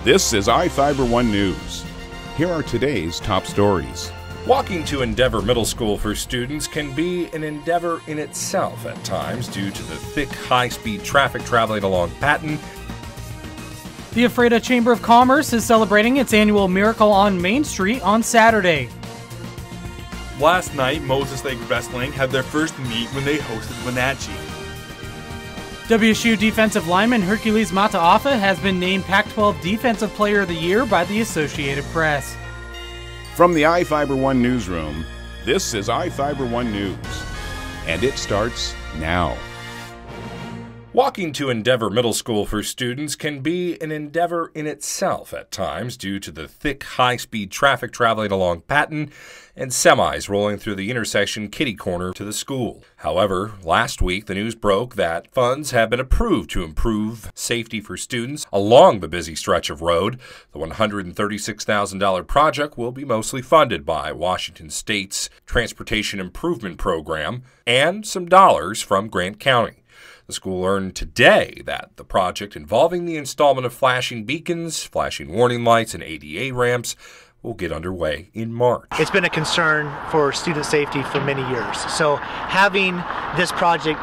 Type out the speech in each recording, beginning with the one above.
This is iFIBER 1 News. Here are today's top stories. Walking to Endeavor Middle School for students can be an endeavor in itself at times due to the thick, high-speed traffic traveling along Patton. The Ephrata Chamber of Commerce is celebrating its annual Miracle on Main Street on Saturday. Last night, Moses Lake Wrestling had their first meet when they hosted Wenatchee. WSU defensive lineman Hercules Mataafa has been named Pac-12 Defensive Player of the Year by the Associated Press. From the iFIBER 1 newsroom, this is iFIBER 1 News, and it starts now. Walking to Endeavor Middle School for students can be an endeavor in itself at times due to the thick, high-speed traffic traveling along Patton and semis rolling through the intersection kitty-corner to the school. However, last week the news broke that funds have been approved to improve safety for students along the busy stretch of road. The $136,000 project will be mostly funded by Washington State's Transportation Improvement Program and some dollars from Grant County. The school learned today that the project involving the installment of flashing beacons, flashing warning lights, and ADA ramps will get underway in March. It's been a concern for student safety for many years. So having this project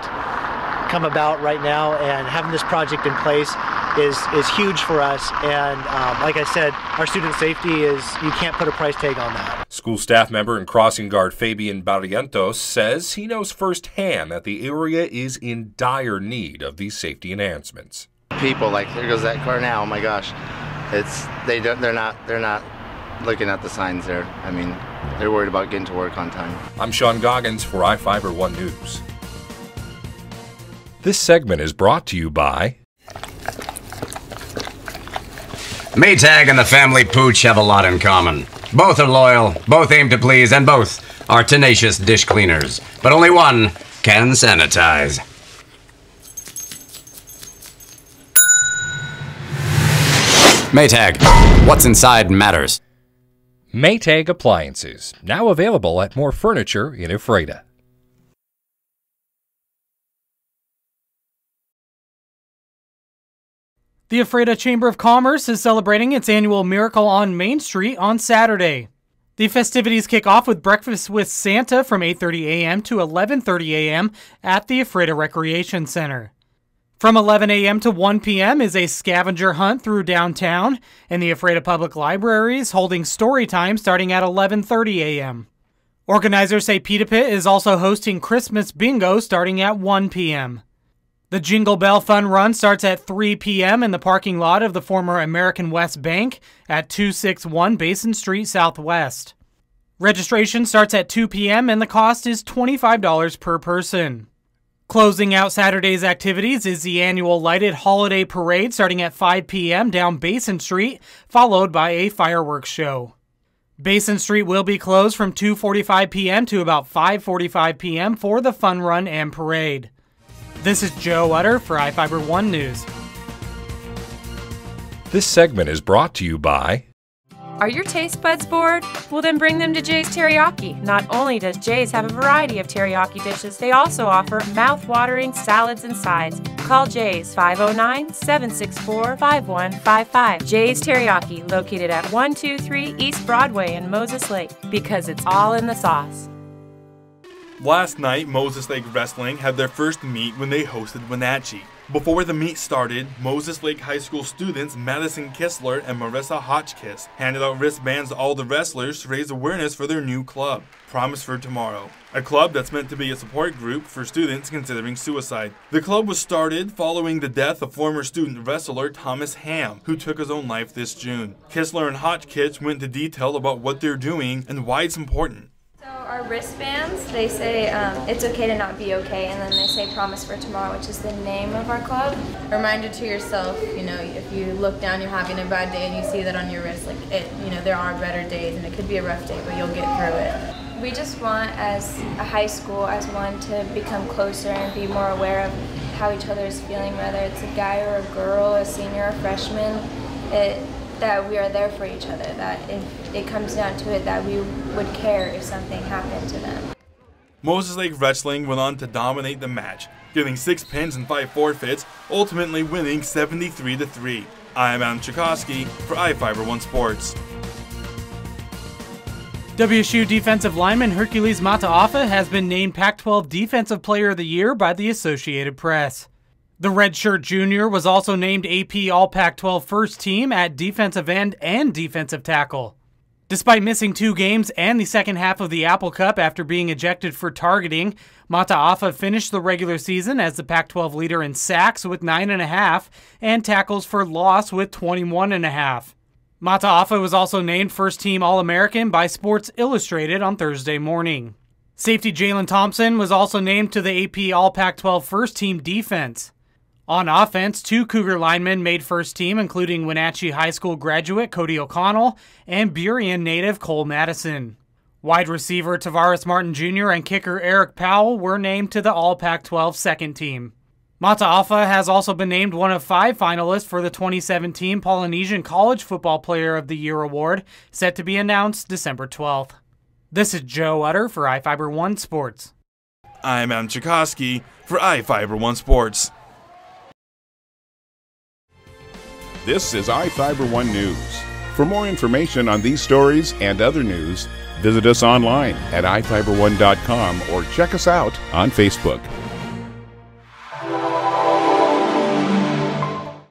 come about right now and having this project in place is huge for us. And like I said, our student safety is, you can't put a price tag on that. School staff member and crossing guard Fabian Barrientos says he knows firsthand that the area is in dire need of these safety enhancements. People, like, there goes that car now, oh my gosh. They're not looking at the signs there. I mean, they're worried about getting to work on time. I'm Sean Goggins for iFIBER 1 News. This segment is brought to you by Maytag and the family Pooch have a lot in common. Both are loyal, both aim to please, and both are tenacious dish cleaners. But only one can sanitize. Maytag, what's inside matters. Maytag Appliances, now available at more furniture in Ephrata. The Ephrata Chamber of Commerce is celebrating its annual Miracle on Main Street on Saturday. The festivities kick off with breakfast with Santa from 8:30 a.m. to 11:30 a.m. at the Ephrata Recreation Center. From 11 a.m. to 1 p.m. is a scavenger hunt through downtown, and the Ephrata Public Library is holding story time starting at 11:30 a.m. Organizers say Pita Pit is also hosting Christmas bingo starting at 1 p.m. The Jingle Bell Fun Run starts at 3 p.m. in the parking lot of the former American West Bank at 261 Basin Street Southwest. Registration starts at 2 p.m. and the cost is $25 per person. Closing out Saturday's activities is the annual lighted holiday parade starting at 5 p.m. down Basin Street, followed by a fireworks show. Basin Street will be closed from 2:45 p.m. to about 5:45 p.m. for the fun run and parade. This is Joe Utter for iFIBER 1 News. This segment is brought to you by... Are your taste buds bored? Well, then bring them to Jay's Teriyaki. Not only does Jay's have a variety of teriyaki dishes, they also offer mouth-watering salads and sides. Call Jay's 509-764-5155. Jay's Teriyaki, located at 123 East Broadway in Moses Lake, because it's all in the sauce. Last night, Moses Lake Wrestling had their first meet when they hosted Wenatchee. Before the meet started, Moses Lake High School students Madison Kistler and Marissa Hotchkiss handed out wristbands to all the wrestlers to raise awareness for their new club, Promise for Tomorrow, a club that's meant to be a support group for students considering suicide. The club was started following the death of former student wrestler Thomas Ham, who took his own life this June. Kistler and Hotchkiss went into detail about what they're doing and why it's important. So our wristbands, they say it's okay to not be okay, and then they say Promise for Tomorrow, which is the name of our club. Reminder to yourself, you know, if you look down, you're having a bad day and you see that on your wrist, like there are better days and it could be a rough day, but you'll get through it. We just want, as a high school, as one, to become closer and be more aware of how each other is feeling, whether it's a guy or a girl, a senior or a freshman. That we are there for each other, that if it comes down to it, that we would care if something happened to them. Moses Lake Wrestling went on to dominate the match, getting 6 pins and 5 forfeits, ultimately winning 73-3. I'm Adam Tchaikovsky for iFIBER 1 Sports. WSU defensive lineman Hercules Mataafa has been named Pac-12 Defensive Player of the Year by the Associated Press. The redshirt junior was also named AP All-Pac-12 First Team at defensive end and defensive tackle. Despite missing 2 games and the second half of the Apple Cup after being ejected for targeting, Mataafa finished the regular season as the Pac-12 leader in sacks with 9.5 and tackles for loss with 21.5. Mataafa was also named First-Team All-American by Sports Illustrated on Thursday morning. Safety Jalen Thompson was also named to the AP All-Pac-12 First-Team Defense. On offense, 2 Cougar linemen made first team, including Wenatchee High School graduate Cody O'Connell and Burien native Cole Madison. Wide receiver Tavares Martin Jr. and kicker Eric Powell were named to the All-Pac-12 second team. Mataafa has also been named one of 5 finalists for the 2017 Polynesian College Football Player of the Year award, set to be announced December 12th. This is Joe Utter for iFIBER 1 Sports. I'm Adam Tchaikovsky for iFIBER 1 Sports. This is iFIBER 1 News. For more information on these stories and other news, visit us online at iFiber1.com or check us out on Facebook.